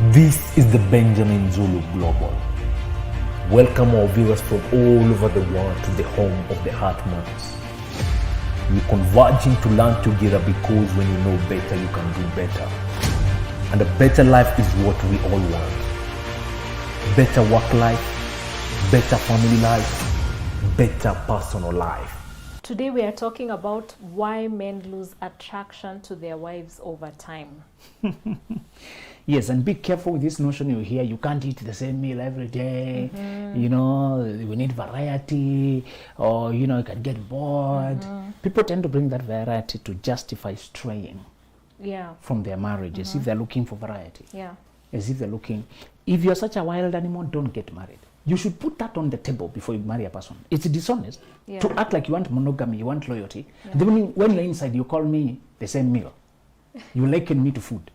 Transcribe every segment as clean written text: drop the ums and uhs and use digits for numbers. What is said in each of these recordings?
This is the Benjamin Zulu Global. Welcome our viewers from all over the world to the home of the Heart Months. We're converging to learn together because when you know better, you can do better. And a better life is what we all want. Better work life, better family life, better personal life. Today we are talking about why men lose attraction to their wives over time. Yes, and be careful with this notion you hear, you can't eat the same meal every day, you know, we need variety, or, you know, you can get bored. People tend to bring that variety to justify straying from their marriage, as if they're looking for variety. As if they're looking, if you're such a wild animal, don't get married. You should put that on the table before you marry a person. It's dishonest to act like you want monogamy, you want loyalty. Then when you're inside, you call me the same meal. You liken me to food.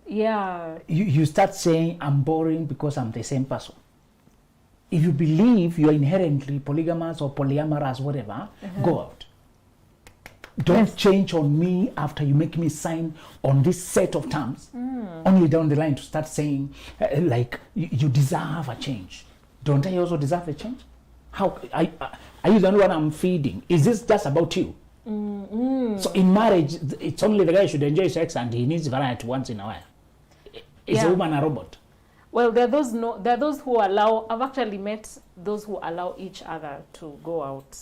You start saying, I'm boring because I'm the same person. If you believe you're inherently polygamous or polyamorous, whatever, go out. Don't change on me after you make me sign on this set of terms. Only down the line to start saying, like, you deserve a change. Don't I also deserve a change? How are you the only one I'm feeding? Is this just about you? So in marriage, it's only the guy should enjoy sex and he needs variety once in a while. Is a woman a robot? Well, there are those who allow. I've actually met those who allow each other to go out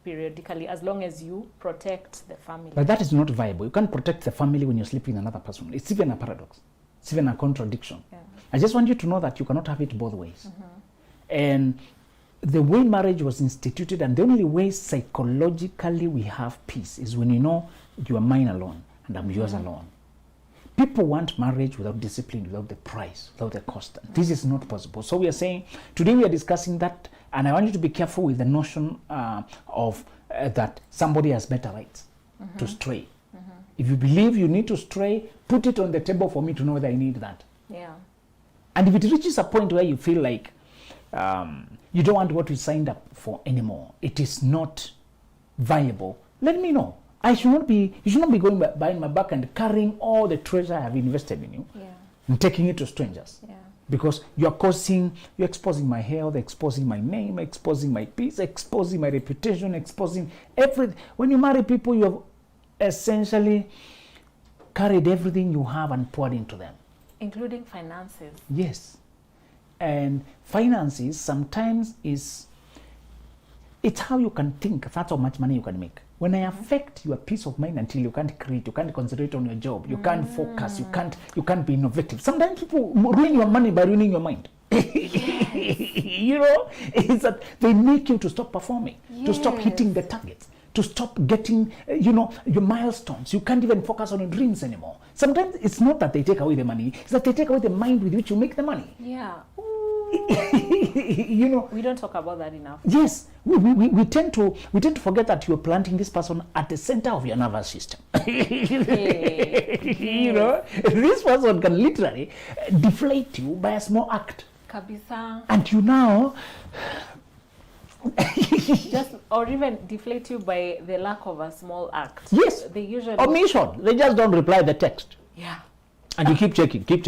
periodically, as long as you protect the family. But that is not viable. You can't protect the family when you're sleeping with another person. It's even a paradox. It's even a contradiction. I just want you to know that you cannot have it both ways. And the way marriage was instituted, and the only way psychologically we have peace, is when you know you are mine alone and I'm yours alone. People want marriage without discipline, without the price, without the cost. This is not possible. So we are saying, today we are discussing that, and I want you to be careful with the notion of that somebody has better rights to stray. If you believe you need to stray, put it on the table for me to know that I need that. And if it reaches a point where you feel like you don't want what we signed up for anymore, it is not viable, let me know. You should not be going behind my back and carrying all the treasure I have invested in you and taking it to strangers. Because you're exposing my health, exposing my name, exposing my peace, exposing my reputation, exposing everything. When you marry people, you have essentially carried everything you have and poured into them. Including finances. Yes. And finances sometimes it's how you can think. That's how much money you can make. When I affect your peace of mind until you can't create, you can't concentrate on your job, you can't focus, you can't be innovative. Sometimes people ruin your money by ruining your mind. You know, it's that they make you to stop performing, to stop hitting the targets, to stop getting, your milestones. You can't even focus on your dreams anymore. Sometimes it's not that they take away the money, it's that they take away the mind with which you make the money. We don't talk about that enough. Yes, we tend to forget that you're planting this person at the center of your nervous system. You know, this person can literally deflate you by a small act. Kabisa. And you now or even deflate you by the lack of a small act. Yes. They usually omission. They just don't reply the text. And you keep checking. You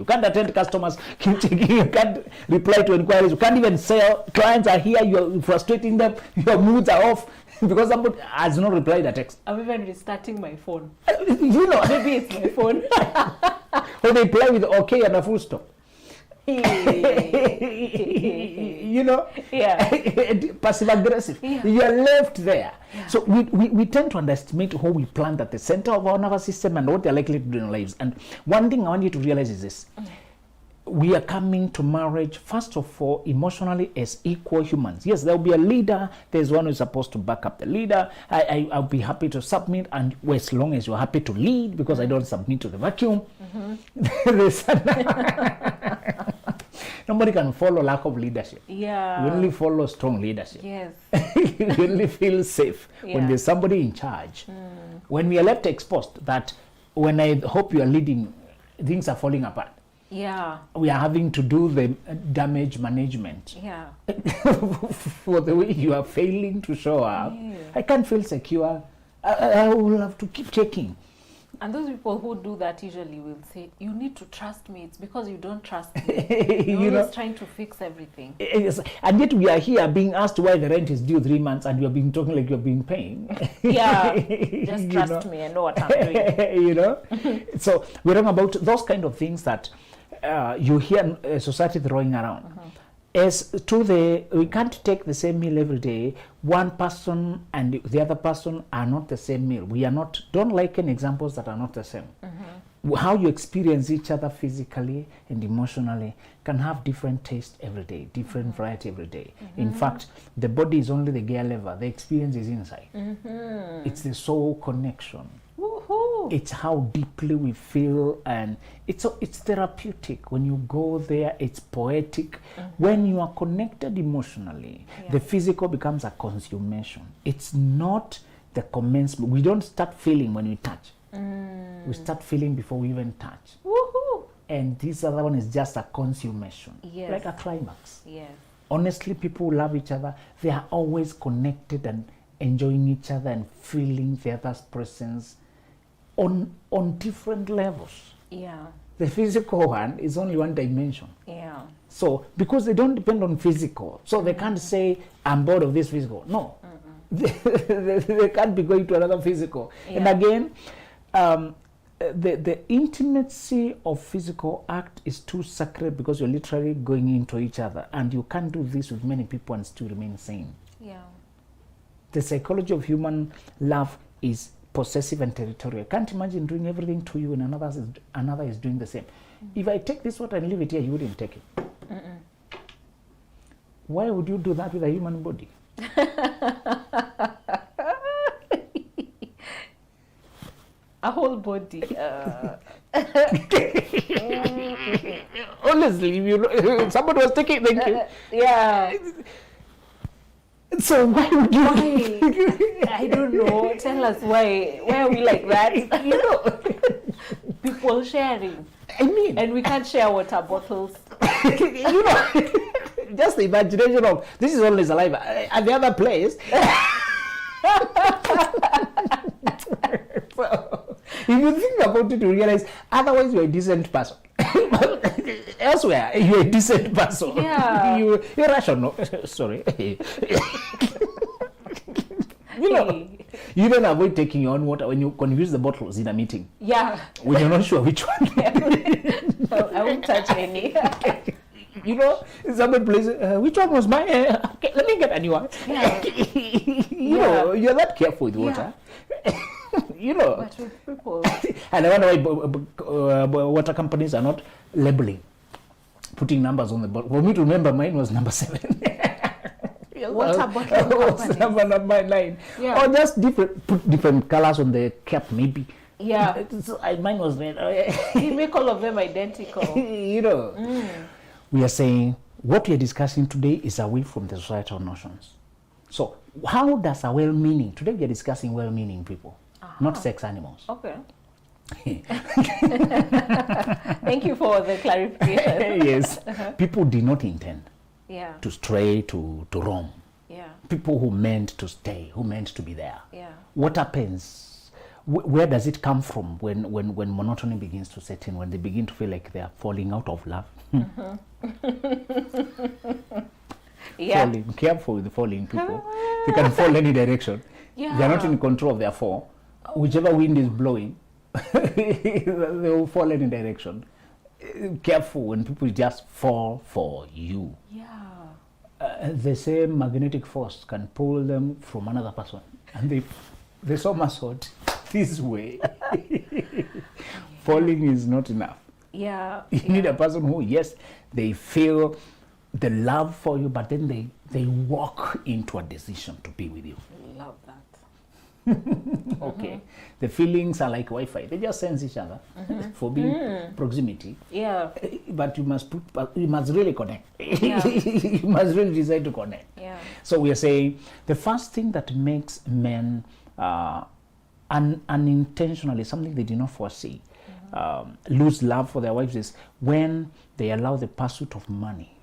can't attend customers, keep checking. You can't reply to inquiries. You can't even sell. Clients are here, you're frustrating them, your moods are off because somebody has not replied the text. I'm even restarting my phone. You know. Maybe it's my phone. Or they reply with okay and a full stop. You know, passive aggressive. You are left there. So we tend to underestimate who we plant at the center of our nervous system and what they're likely to do in our lives. And one thing I want you to realize is this. We are coming to marriage, first of all, emotionally as equal humans. Yes, there will be a leader. There's one who's supposed to back up the leader. I'll be happy to submit, and as long as you're happy to lead, because I don't submit to the vacuum. Nobody can follow lack of leadership. We only follow strong leadership. We only feel safe when there's somebody in charge. When we are left exposed, that when I hope you are leading, things are falling apart. We are having to do the damage management for the way you are failing to show up. I can't feel secure. I will have to keep checking. And those people who do that usually will say, you need to trust me. It's because you don't trust me. You're always trying to fix everything. Yes. And yet we are here being asked why the rent is due 3 months and you're being talking like you're being paying. Yeah, just trust me. I know what I'm doing. You know? So we're talking about those kind of things that you hear society throwing around. As to we can't take the same meal every day. One person and the other person are not the same meal. We are not, don't liken examples that are not the same. How you experience each other physically and emotionally can have different taste every day, different variety every day. In fact, the body is only the gear lever. The experience is inside. It's the soul connection. Woohoo! It's how deeply we feel, and it's therapeutic. When you go there, it's poetic. When you are connected emotionally, the physical becomes a consummation. It's not the commencement. We don't start feeling when we touch. We start feeling before we even touch. Woohoo! And this other one is just a consummation, Yes. like a climax. Yes. Honestly, people who love each other, they are always connected and enjoying each other and feeling the other's presence on different levels. Yeah. The physical one is only one dimension. Yeah. So because they don't depend on physical, so they can't say, I'm bored of this physical. No. They can't be going to another physical. And again, the intimacy of physical act is too sacred because you're literally going into each other, and you can't do this with many people and still remain sane. Yeah. The psychology of human love is possessive and territorial. Can't imagine doing everything to you and another is doing the same. If I take this water and leave it here, you wouldn't take it. Why would you do that with a human body? A whole body. Honestly, if somebody was taking, thank you. Yeah. So why would you? Why? I don't know. Tell us why. Why are we like that? You know, People sharing. I mean, And we can't share water bottles. you know, just the imagination of this is only saliva. At the other place. So, if you think about it, you realize otherwise you're a decent person. Elsewhere, you're a decent person. Yeah. You're rational. Sorry. You know, you don't avoid taking your own water when you use the bottles in a meeting. Yeah. When you're not sure which one. I won't touch any. You know, somebody plays, which one was mine? Okay, let me get a new one. Yeah. You know, you're that careful with water. You know. But with people. And I wonder why water companies are not labeling, putting numbers on the bottle. For me to remember, mine was number 7. Water bottle company. Number 9. Yeah. Or just put different colors on the cap, maybe. Yeah. Mine was red. You make all of them identical. You know. We are saying what we are discussing today is away from the societal notions. So how does a well-meaning, today we are discussing well-meaning people, not sex animals. Okay. Thank you for the clarification. Yes. People did not intend Yeah. to stray, to roam. Yeah. People who meant to stay, who meant to be there. Yeah. What happens? Where does it come from when monotony begins to set in, when they begin to feel like they are falling out of love? Yeah. Falling. Careful with the falling people. They can fall any direction. Yeah. They're not in control of their fall. Whichever wind is blowing, they will fall any direction. Careful when people just fall for you. Yeah. The same magnetic force can pull them from another person, and they somersault this way. Falling is not enough. Yeah. You need a person who, yes, they feel the love for you, but then they walk into a decision to be with you. Love that. Okay. The feelings are like Wi-Fi. They just sense each other for being proximity. Yeah. But you must really connect. Yeah. You must really decide to connect. Yeah. So we are saying the first thing that makes men unintentionally, something they did not foresee, lose love for their wives is when they allow the pursuit of money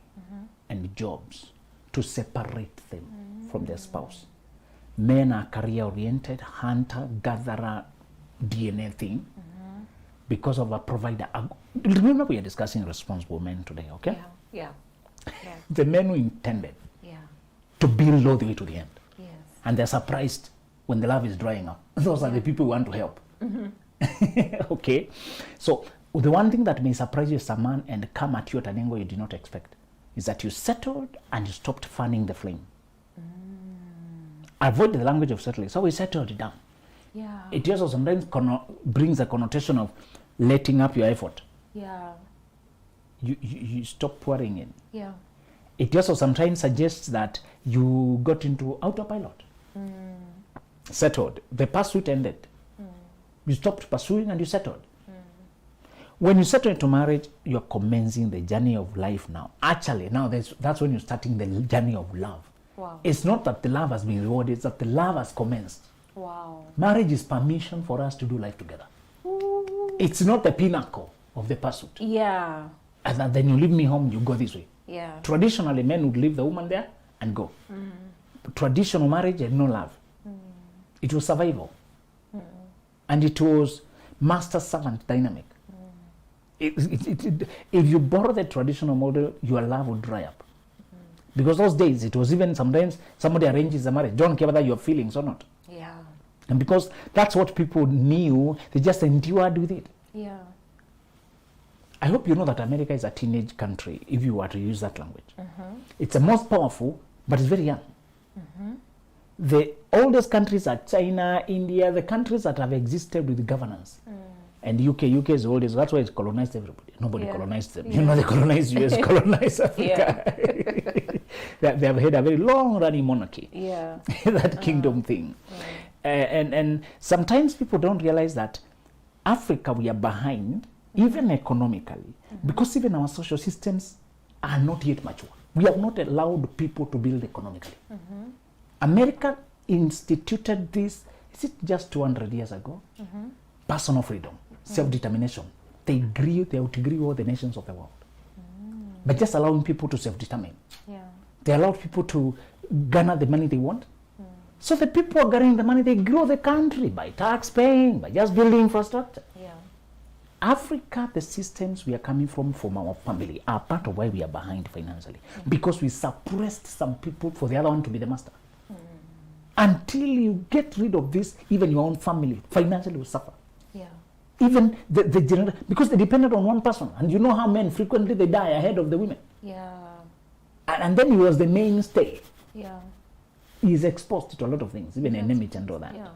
and jobs to separate them from their spouse. Men are career-oriented, hunter, gatherer, DNA thing because of a provider. Remember, we are discussing responsible men today, okay? Yeah. The men who intended Yeah. to build all the way to the end. Yes. And they're surprised when the love is drying up. Those are the people who want to help. Okay? So, the one thing that may surprise you as a man and come at you at an angle you did not expect is that you settled and you stopped fanning the flame. Avoid the language of settling. So we settled down. Yeah. It also sometimes brings a connotation of letting up your effort. Yeah. You stop pouring in. Yeah. It also sometimes suggests that you got into autopilot. Settled. The pursuit ended. You stopped pursuing and you settled. When you settle into marriage, you're commencing the journey of life now. Actually, now that's when you're starting the journey of love. Wow. It's not that the love has been rewarded, it's that the love has commenced. Wow. Marriage is permission for us to do life together. It's not the pinnacle of the pursuit. Yeah. And then you leave me home, you go this way. Yeah. Traditionally, men would leave the woman there and go. Traditional marriage had no love. It was survival. And it was master-servant dynamic. If you borrow the traditional model, your love would dry up. Because those days, it was even sometimes somebody arranges a marriage. Don't care whether you have feelings or not. Yeah. And because that's what people knew, they just endured with it. Yeah. I hope you know that America is a teenage country, if you were to use that language. It's the most powerful, but it's very young. The oldest countries are China, India, the countries that have existed with governance. And UK is the oldest. That's why it's colonized everybody. Nobody colonized them. You know, they colonized US, colonized Africa. They have had a very long-running monarchy. Yeah. That kingdom thing. And sometimes people don't realize that Africa, we are behind, even economically, because even our social systems are not yet mature. We have not allowed people to build economically. America instituted this, is it just 200 years ago? Personal freedom, self-determination. They outgrew all the nations of the world. By just allowing people to self-determine. Yeah. They allowed people to garner the money they want. So the people are garnering the money, they grow the country by tax paying, by just building infrastructure. Yeah. Africa, the systems we are coming from our family, are part of why we are behind financially. Because we suppressed some people for the other one to be the master. Until you get rid of this, even your own family financially will suffer. Yeah. Even the general, because they depended on one person. And you know how men frequently they die ahead of the women. Yeah. And then he was the mainstay. Yeah. He is exposed to a lot of things, even enemy and all that. Yeah.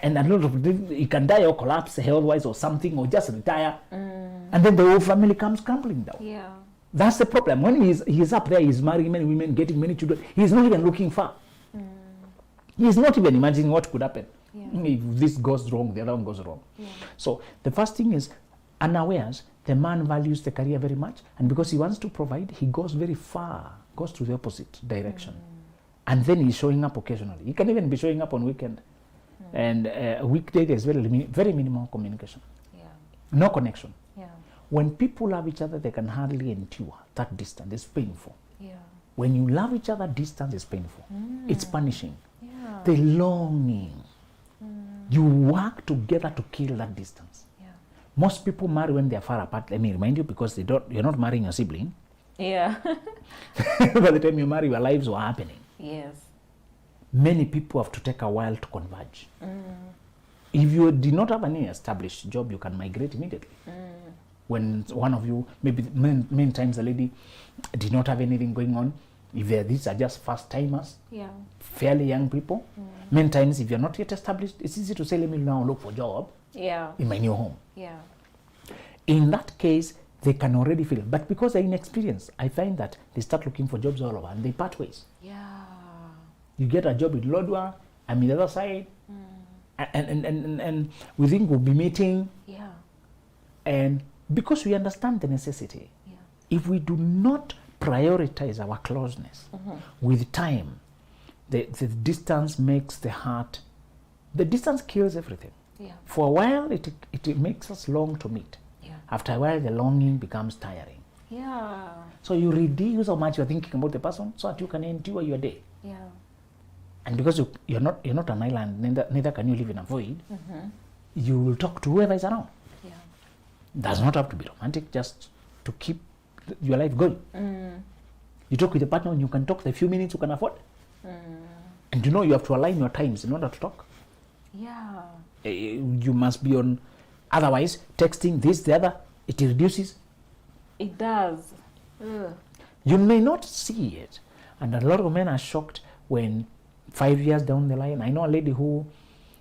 And a lot of he can die or collapse health-wise or something, or just retire. And then the whole family comes crumbling down. Yeah. That's the problem. When he's up there, he's marrying many women, getting many children. He's not even looking far. He's not even imagining what could happen. If this goes wrong, the other one goes wrong. So the first thing is, unawares, the man values the career very much, and because he wants to provide, he goes very far, goes to the opposite direction. And then he's showing up occasionally. He can even be showing up on weekend. And a weekday, there's very minimal communication. No connection. When people love each other, they can hardly endure that distance. It's painful. When you love each other, distance is painful. It's punishing. The longing. You work together to kill that distance. Most people marry when they are far apart. Let me remind you, because you're not marrying your sibling. Yeah. By the time you marry, your lives were happening. Yes. Many people have to take a while to converge. If you did not have any established job, you can migrate immediately. When one of you, maybe many times the lady did not have anything going on, if these are just first timers, fairly young people, many times if you're not yet established, it's easy to say, let me now look for a job in my new home. In that case, they can already feel it. But because they're inexperienced, I find that they start looking for jobs all over and they part ways. You get a job with Lodwa, I'm in the other side, and we think we'll be meeting. And because we understand the necessity, if we do not prioritize our closeness with time, the distance makes the heart, the distance kills everything. For a while, it makes us long to meet. After a while, the longing becomes tiring. So you reduce how much you're thinking about the person so that you can endure your day. And because you're not an island, neither can you live in a void, you will talk to whoever is around. Yeah. Does not have to be romantic, just to keep your life going. You talk with a partner and you can talk the few minutes you can afford. And you know you have to align your times in order to talk. Yeah. You must be on, otherwise texting this, the other, it reduces. It does. Ugh. You may not see it. And a lot of men are shocked when 5 years down the line, I know a lady who,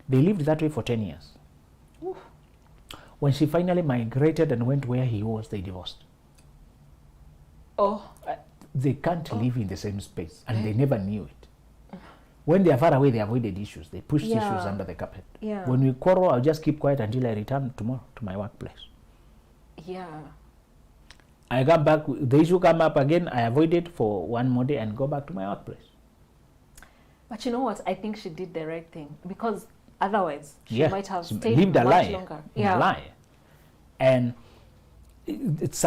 they lived that way for 10 years. Oof. When she finally migrated and went where he was, they divorced. Oh. They can't live in the same space, and they never knew it. When they are far away, they avoided issues. They pushed issues under the carpet. Yeah. When we quarrel, I'll just keep quiet until I return tomorrow to my workplace. Yeah. I come back, the issue come up again, I avoid it for one more day and go back to my workplace. But you know what? I think she did the right thing, because otherwise she might have She stayed lived a much lie. longer. A lie. And it's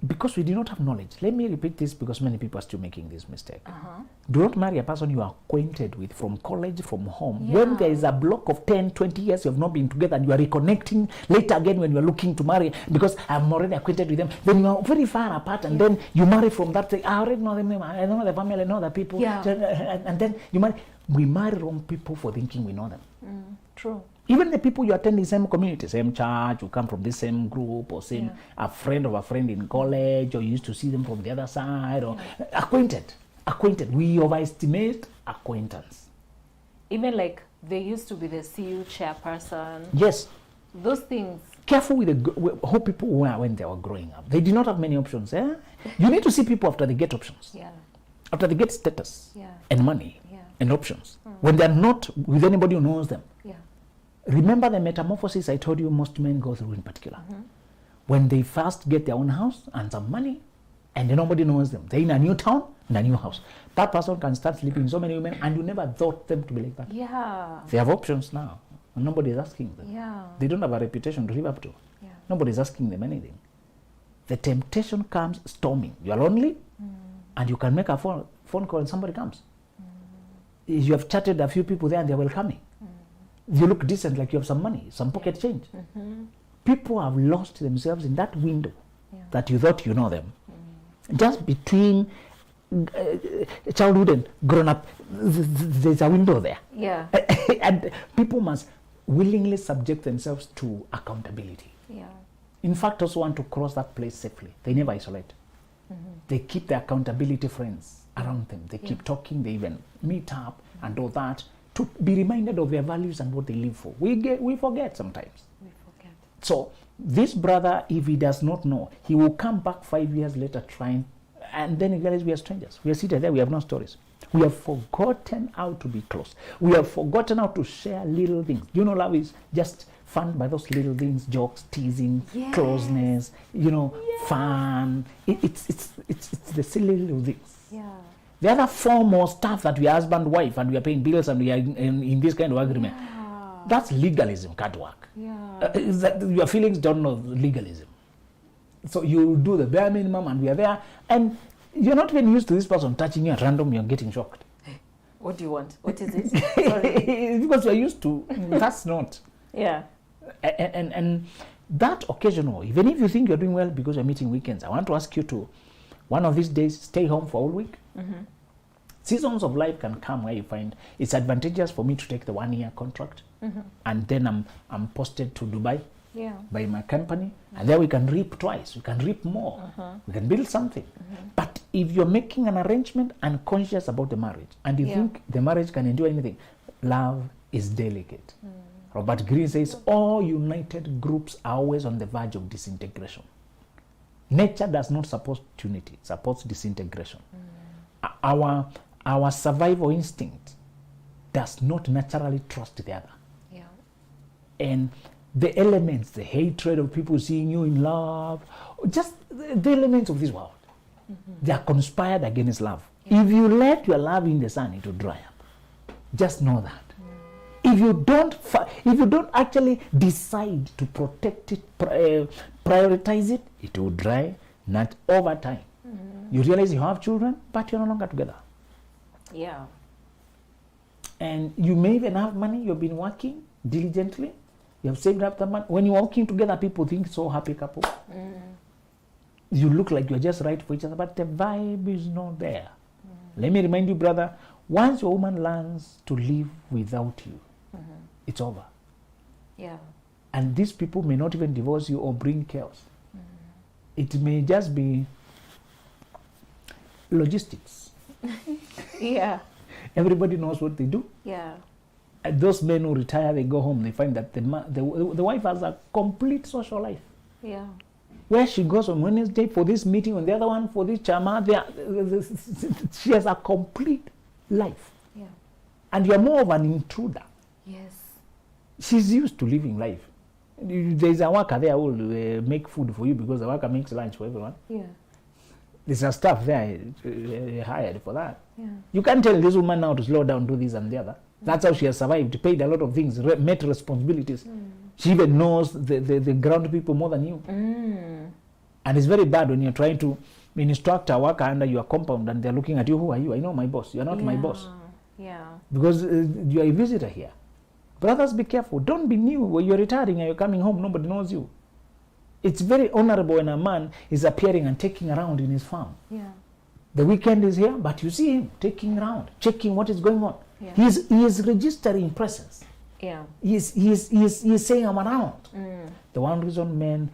because we do not have knowledge. Let me repeat this because many people are still making this mistake. Do not marry a person you are acquainted with from college, from home. Yeah. When there is a block of 10, 20 years you have not been together and you are reconnecting later again when you are looking to marry, because I'm already acquainted with them, then you are very far apart, and then you marry from that thing. I already know them, I know the family, I know the people. Yeah. And then you marry. We marry wrong people for thinking we know them. True. Even the people you attend the same community, same church, you come from the same group, or same a friend of a friend in college, or you used to see them from the other side, or acquainted. We overestimate acquaintance. Even like they used to be the CU chairperson. Yes. Those things. Careful with how people were when they were growing up. They did not have many options. You need to see people after they get options. Yeah. After they get status Yeah. and money Yeah. and options. When they're not with anybody who knows them. Yeah. Remember the metamorphosis I told you most men go through in particular. When they first get their own house and some money, and nobody knows them. They're in a new town, in a new house. That person can start sleeping with so many women, and you never thought them to be like that. Yeah. They have options now, and nobody is asking them. Yeah. They don't have a reputation to live up to. Yeah. Nobody is asking them anything. The temptation comes storming. You are lonely, and you can make a phone call and somebody comes. You have chatted a few people there and they're welcoming. You look decent, like you have some money, some pocket change. People have lost themselves in that window that you thought you know them. Just between childhood and grown up, there's a window there. Yeah. And people must willingly subject themselves to accountability. Yeah. In fact, also want to cross that place safely. They never isolate. They keep their accountability friends around them. They keep talking, they even meet up and all that to be reminded of their values and what they live for. We forget sometimes. We forget. So this brother, if he does not know, he will come back 5 years later trying, and then he realizes we are strangers. We are seated there, we have no stories. We have forgotten how to be close. We have forgotten how to share little things. You know, love is just fun by those little things, jokes, teasing, closeness, fun. It's the silly little things. Yeah. The other form or stuff that we are husband, wife, and we are paying bills and we are in this kind of agreement, that's legalism, can't work. Yeah. Your feelings don't know legalism. So you do the bare minimum and we are there, and you're not even used to this person touching you at random, you're getting shocked. What do you want? What is it? Sorry. Because you're used to, that's not. Yeah. And that occasional, even if you think you're doing well because you're meeting weekends, I want to ask you to, one of these days, stay home for all week. Seasons of life can come where you find it's advantageous for me to take the 1 year contract, and then I'm posted to Dubai by my company, and there we can reap twice, we can reap more, we can build something. But if you're making an arrangement unconscious about the marriage, and you think the marriage can endure anything, love is delicate. Robert Greene says all united groups are always on the verge of disintegration. Nature does not support unity, it supports disintegration. Our survival instinct does not naturally trust the other. Yeah. And the elements, the hatred of people seeing you in love, just the elements of this world, they are conspired against love. If you let your love in the sun, it will dry up. Just know that. If you don't actually decide to protect it, prioritize it, it will dry. Not over time. You realize you have children, but you're no longer together. Yeah. And you may even have money, you've been working diligently, You have saved up the money. When you're walking together, people think so happy couple. You look like you're just right for each other, but the vibe is not there. Let me remind you, brother, once your woman learns to live without you, it's over. Yeah. And these people may not even divorce you or bring chaos. It may just be logistics. Yeah. Everybody knows what they do. Yeah. And those men who retire, they go home, they find that the wife has a complete social life. Yeah. Where she goes on Wednesday for this meeting, and the other one for this chama, she has a complete life. Yeah. And you're more of an intruder. Yes. She's used to living life. There's a worker there who will make food for you because the worker makes lunch for everyone. Yeah. There's a staff there hired for that. Yeah. You can't tell this woman now to slow down, do this and the other. That's how she has survived, paid a lot of things, met responsibilities. She even knows the ground people more than you. And it's very bad when you're trying to instruct a worker under your compound and they're looking at you, who are you? I know my boss. You're not my boss. Yeah. Because you're a visitor here. Brothers, be careful. Don't be new. When you're retiring and you're coming home, nobody knows you. It's very honorable when a man is appearing and taking around in his farm. Yeah. The weekend is here, but you see him taking around, checking what is going on. Yeah. He is registering presence. Yeah. He is saying, I'm around. The one reason men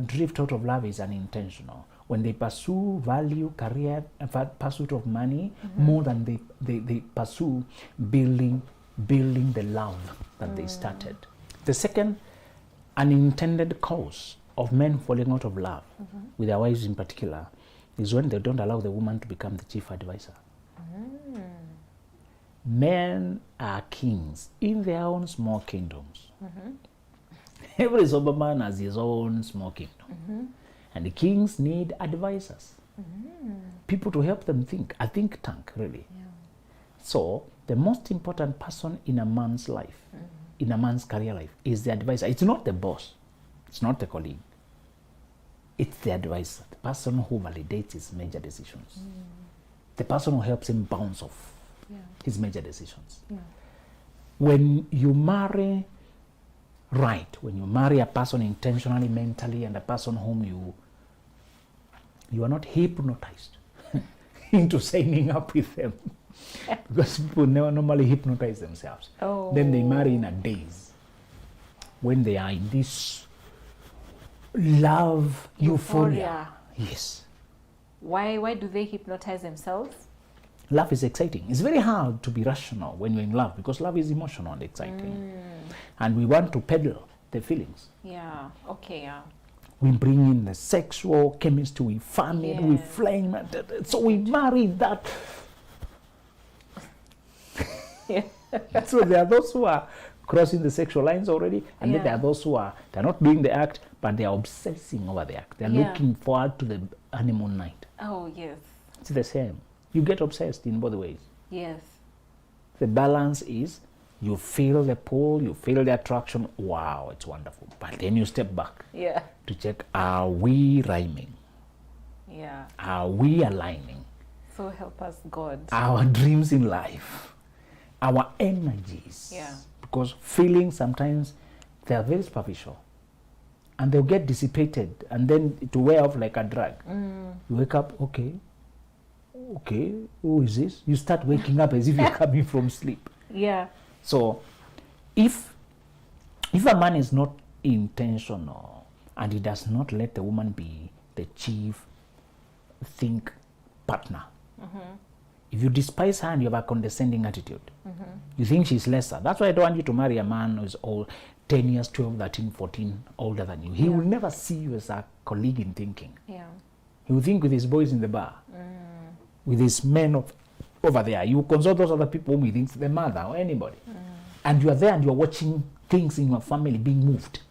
drift out of love is unintentional. When they pursue value, career, pursuit of money, more than they pursue building the love that they started. The second unintended cause of men falling out of love, with their wives in particular, is when they don't allow the woman to become the chief advisor. Men are kings in their own small kingdoms. Every sober man has his own small kingdom. And the kings need advisors. People to help them think, a think tank, really. Yeah. So, the most important person in a man's life, in a man's career life, is the advisor. It's not the boss. It's not the colleague. It's the advisor, the person who validates his major decisions. The person who helps him bounce off his major decisions. Yeah. When you marry right, when you marry a person intentionally, mentally, and a person whom you are not hypnotized into signing up with them. Because people never normally hypnotize themselves. Oh. Then they marry in a daze. When they are in this love euphoria. Yes. Why do they hypnotize themselves? Love is exciting. It's very hard to be rational when you're in love because love is emotional and exciting. And we want to peddle the feelings. Yeah. Okay. Yeah. We bring in the sexual chemistry, we fan it, we flame it. So we marry that. So there are those who are crossing the sexual lines already, and then there are those who they're not doing the act, but they are obsessing over the act. They're looking forward to the honeymoon night. Oh, yes. It's the same. You get obsessed in both ways. Yes. The balance is you feel the pull, you feel the attraction. Wow, it's wonderful. But then you step back to check, are we rhyming? Yeah. Are we aligning? So help us, God. Our dreams in life, our energies. Yeah. Because feelings sometimes, they are very superficial. And they'll get dissipated and then to wear off like a drug. You wake up, okay, who is this? You start waking up as if you're coming from sleep. Yeah. So if a man is not intentional and he does not let the woman be the chief think partner, if you despise her and you have a condescending attitude, you think she's lesser. That's why I don't want you to marry a man who's old, 10 years, 12, 13, 14, older than you. He will never see you as a colleague in thinking. Yeah. He will think with his boys in the bar, with his men over there. You consult those other people whom he thinks the mother or anybody. And you are there and you are watching things in your family being moved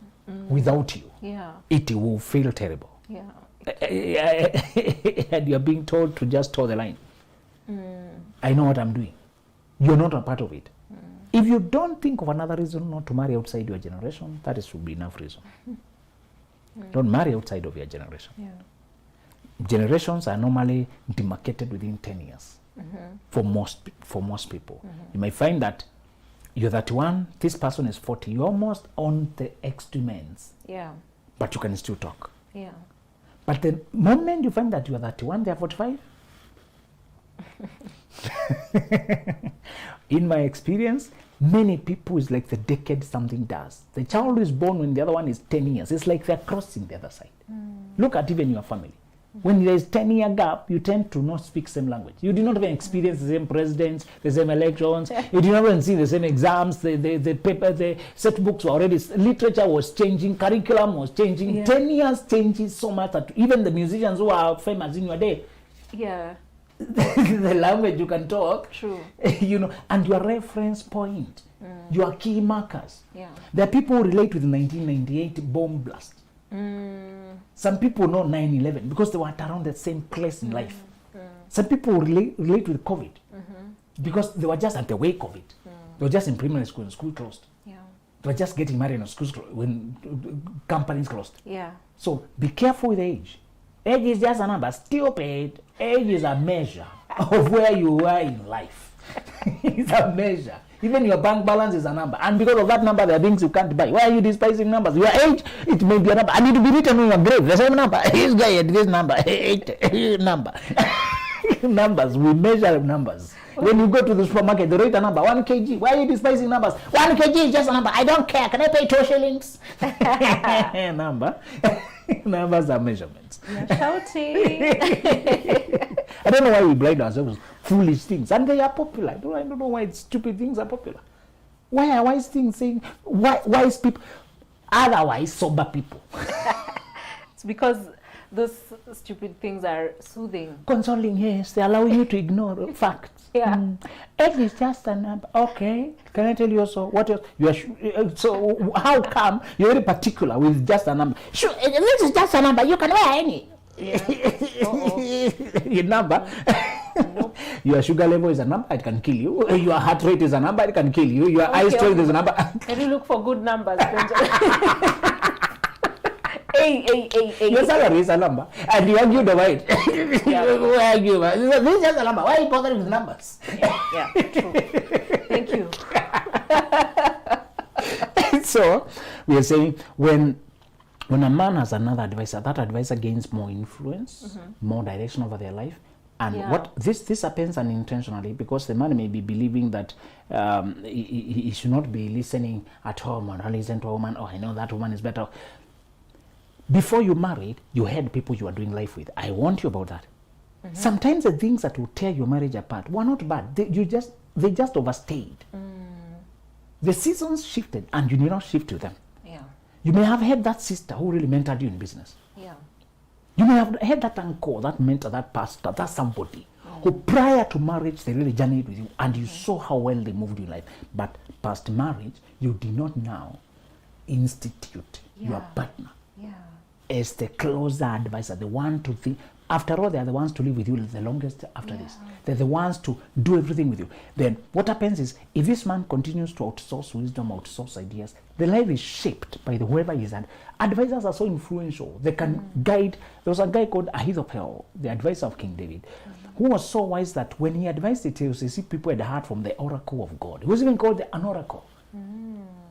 without you. Yeah. It will feel terrible. Yeah. And you are being told to just toe the line. I know what I'm doing. You're not a part of it. If you don't think of another reason not to marry outside your generation, that should be enough reason. Don't marry outside of your generation. Yeah. Generations are normally demarcated within 10 years for most people. You may find that You're 31, this person is 40. You're almost on the extreme ends. Yeah. But you can still talk. Yeah. But the moment you find that you are 31, they are 45. In my experience, many people is like the decade something does. The child is born when the other one is 10 years. It's like they're crossing the other side. Look at even your family. When there is 10-year gap, you tend to not speak same language. You do not even experience the same presidents, the same elections. You do not even see the same exams. The paper, the set books were already, literature was changing, curriculum was changing. Yeah. 10 years changes so much that even the musicians who are famous in your day, Yeah. the language you can talk, True. you know, and your reference point, your key markers. Yeah. There are people who relate with the 1998 bomb blast. Some people know 9/11 because they were around the same place in life. Some people relate with COVID because they were just at the wake of it. They were just in primary school and school closed. Yeah. They were just getting married and schools when companies closed. Yeah. So be careful with age. Age is just a number. Stupid. Age is a measure of where you are in life. It's a measure. Even your bank balance is a number. And because of that number, there are things you can't buy. Why are you despising numbers? Your age, it may be a number. I need to be written on your grave. The same number. This guy had this number. Number. Numbers. We measure numbers. When you go to the supermarket, they rate a number. 1 kg. Why are you despising numbers? 1 kg is just a number. I don't care. Can I pay 2 shillings? Number. Numbers are measurements. You're shouting. I don't know why we blind ourselves with foolish things. And they are popular. I don't know why stupid things are popular. Why are wise things saying, wise people, otherwise sober people? It's because those stupid things are soothing. Consoling, yes. They allow you to ignore facts. Yeah. Age is just a number. Okay. Can I tell you also what else? You are so how come you're very particular with just a number? Sure, this is just a number. You can wear any. Yeah. Your number. Nope. Your sugar level is a number, it can kill you. Your heart rate is a number, it can kill you. Your eye strength is a number. Can you look for good numbers? Hey. Your salary is a number, and you argue about it. You argue about it. This is just a number. Why are you bothering with numbers? Yeah, true. Thank you. So we are saying when a man has another advisor, that advisor gains more influence, more direction over their life. And what this happens unintentionally because the man may be believing that he should not be listening at home or listen to a woman. Oh, I know that woman is better. Before you married, you had people you were doing life with. I warned you about that. Sometimes the things that will tear your marriage apart were not bad. They just overstayed. The seasons shifted, and you did not shift with them. Yeah. You may have had that sister who really mentored you in business. Yeah. You may have had that uncle, that mentor, that pastor, that somebody who prior to marriage they really journeyed with you and you saw how well they moved in life. But past marriage, you did not now institute your partner as the closer advisor, the one to think. After all, they are the ones to live with you the longest after this. They're the ones to do everything with you. Then what happens is, if this man continues to outsource wisdom, outsource ideas, the life is shaped by the whoever he is. And advisors are so influential. They can guide. There was a guy called Ahithophel, the advisor of King David, who was so wise that when he advised details, you see people had heard from the oracle of God. He was even called an oracle.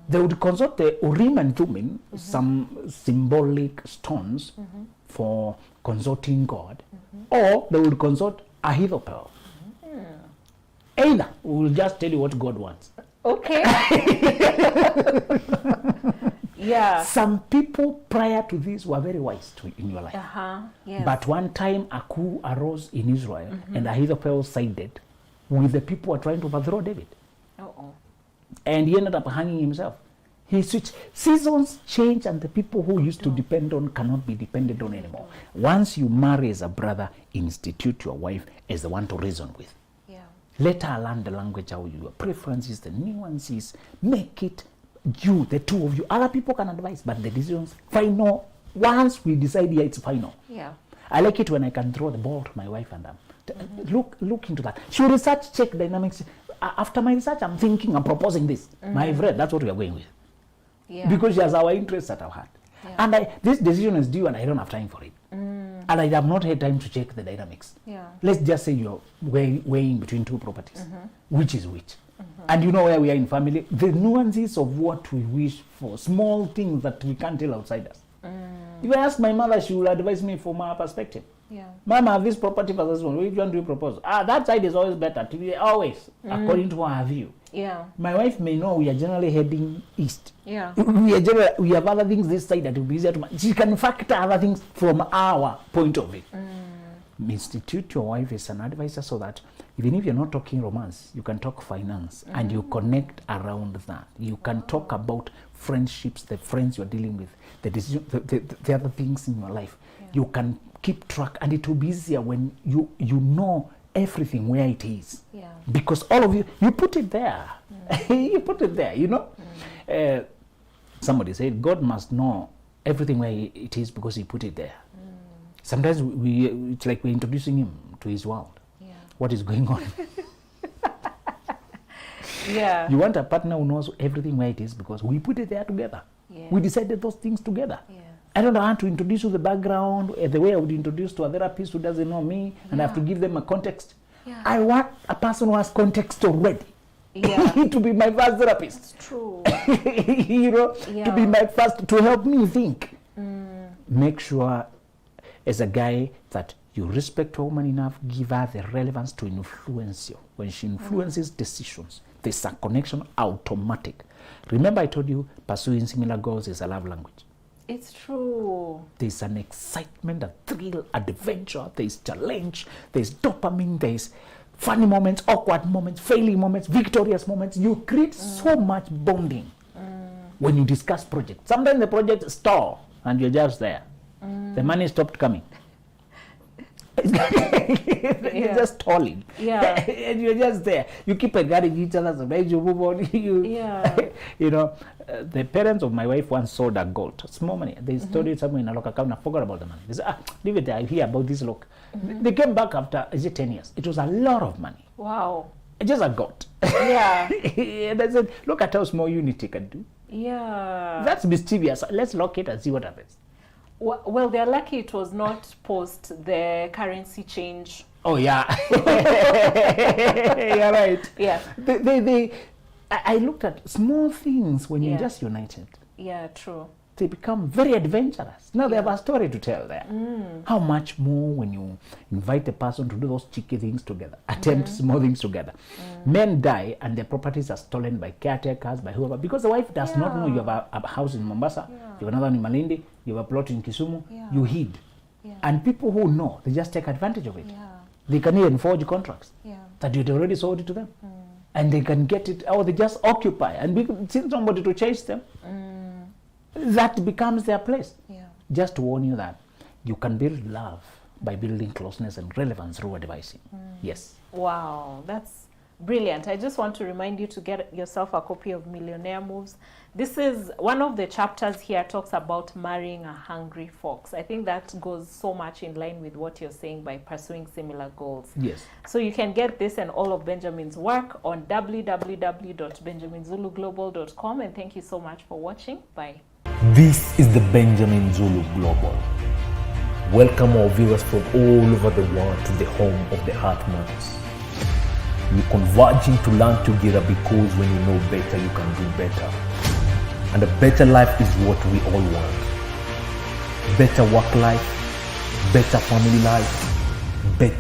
They would consult the Urim and Thummim, some symbolic stones for consulting God, or they would consult Ahithophel. Either we will just tell you what God wants. Okay. Yeah. Some people prior to this were very wise in your life. Yes. But one time a coup arose in Israel, and Ahithophel sided with the people who were trying to overthrow David. And he ended up hanging himself. He switched. Seasons change, and the people who used to depend on cannot be depended on anymore. Once you marry as a brother, institute your wife as the one to reason with. Let her learn the language, how your preferences, the nuances. Make it you, the two of you. Other people can advise, but the decisions final. Once we decide here, it's final. I like it when I can throw the ball to my wife and look into that. She will research, check dynamics. After my research, I'm thinking, I'm proposing this. My friend, that's what we are going with. Because she has our interests at our heart. And this decision is due and I don't have time for it. And I have not had time to check the dynamics. Let's just say you're weighing between two properties. Which is which? And you know where we are in family, the nuances of what we wish for, small things that we can't tell outsiders. If I ask my mother, she will advise me from her perspective. Yeah. Mama, have this property for this one. Which one do you propose? That side is always better. To be always, according to her view. Yeah. My wife may know we are generally heading east. Yeah. We have other things this side that will be easier to manage. She can factor other things from our point of view. Institute your wife as an advisor so that even if you're not talking romance, you can talk finance and you connect around that. You can talk about friendships, the friends you're dealing with, the decision, the other things in your life. Yeah. You can keep track, and it will be easier when you know everything where it is. Yeah. Because all of you put it there. You put it there, you know. Somebody said God must know everything where it is because he put it there. Sometimes it's like we're introducing him to his world. Yeah. What is going on? Yeah. You want a partner who knows everything where it is because we put it there together. Yeah. We decided those things together. Yeah. I don't want to introduce you the background the way I would introduce to a therapist who doesn't know me, and I have to give them a context. Yeah. I want a person who has context already. Yeah. To be my first therapist. It's true. You know, to be my first, to help me think. Make sure as a guy that you respect a woman enough, give her the relevance to influence you. When she influences decisions, there's a connection automatic. Remember I told you pursuing similar goals is a love language. It's true. There's an excitement, a thrill, adventure, there's challenge, there's dopamine, there's funny moments, awkward moments, failing moments, victorious moments. You create so much bonding when you discuss projects. Sometimes the project stall and you're just there. The money stopped coming. You're just stalling. Yeah. And you're just there. You keep encouraging each other. Sometimes you move on. You know, the parents of my wife once sold a goat, small money. They stored it somewhere in a local account and forgot about the money. They said, leave it there. I hear about this look. They came back after 10 years. It was a lot of money. Wow. Just a goat. Yeah. And I said, look at how small Unity can do. Yeah. That's mischievous. Let's lock it and see what happens. Well, they're lucky it was not post the currency change. Oh, yeah. You're right. Yeah. I looked at small things when you're just united. Yeah, true. They become very adventurous. Now they have a story to tell there. How much more when you invite a person to do those cheeky things together, attempt small things together. Men die and their properties are stolen by caretakers, by whoever, because the wife does not know you have a house in Mombasa, you have another one in Malindi, you have a plot in Kisumu, you hid. And people who know, they just take advantage of it. They can even forge contracts that you'd already sold it to them. And they can get it, or they just occupy and send somebody to chase them. That becomes their place. Just to warn you that you can build love by building closeness and relevance through advising. Yes. Wow, that's brilliant. I just want to remind you to get yourself a copy of Millionaire Moves. This is one of the chapters here talks about marrying a hungry fox. I think that goes so much in line with what you're saying by pursuing similar goals. Yes. So you can get this and all of Benjamin's work on www.benjaminzuluglobal.com, and thank you so much for watching. Bye. This is the Benjamin Zulu Global. Welcome our viewers from all over the world to the home of the Heartmans. We're converging to learn together because when you know better, you can do better. And a better life is what we all want. Better work life, better family life, better